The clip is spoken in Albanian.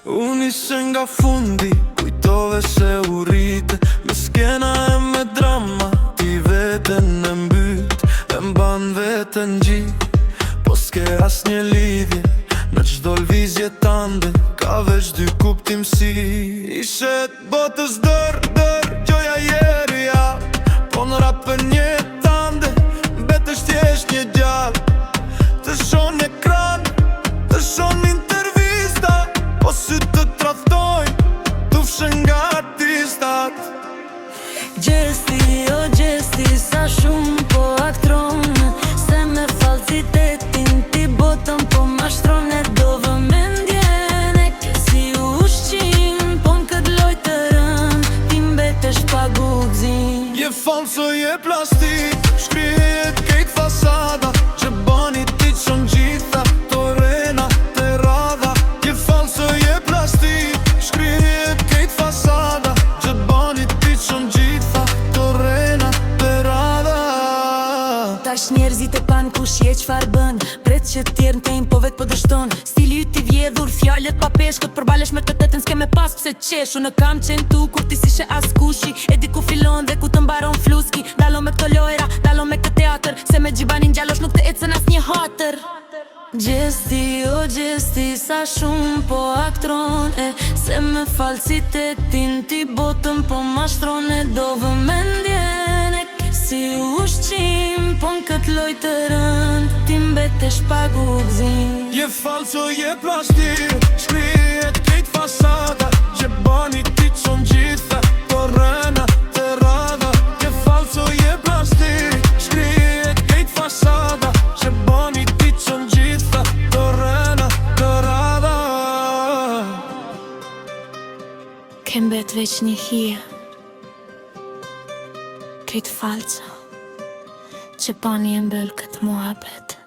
Unë ishe nga fundi, kujtove se u rrite me skena e me drama. Ti veten e mbyt, e mban veten gjit, po s'ke as një lidhje në çdo lvizje tande, ka veç dy kuptimsi. Ishe botës dër, gjoja jerja, po në rapën një tande, betesh t'jesh një gjallë. Të shon ekran, të shon intervista, po sy të traftojnë, të fshën nga artistat. Gjesti, o gjesti, sa shumë po aktron, se me falsitetin ti botën po mashtron. E do vëmendjen e ke si ushqim, po në këtë loj të rënd, ti mbetesh pa guzin. Je falso, je plastik, shkrihet kejt fasada, që bani ti qon gjitha, torena të radha. Je falso, je plastik, shkrihet kejt fasada, që bani ti qon gjitha, torena të radha. Tash njerëzit e pan kush je qfar bën, pret që tjerë në tejnë po vet po dështon. Stili yt i vjedhur, fjallet pa peshkët, përbalesh me të tetën s'ke me pas pse qesh. Unë kam qenë tu kur ti s'ishe as kushi, e di ku filon dhe ku të mbaron fluski. Dalo me këto lojra, dalo me këtë teatër, se me gjibanin gjallosh nuk të ecën as një hatër. Gjesti, o gjesti, sa shumë po aktron, se me falsitetin ti botën po mashtron. E do vëmendjen e ke si ushqim, po në këtë loj të rënd, ti mbetesh pa guzin. Je falso, je plastik, shkrihet kejt fasada, që bani ti qon gjitha, torena të radha. Je falso, je plastik, shkrihet kejt fasada, që bani ti qon gjitha, torena të radha. Ke mbet veç një hije, kejt falca, që pani e mbëll këtë muhabet.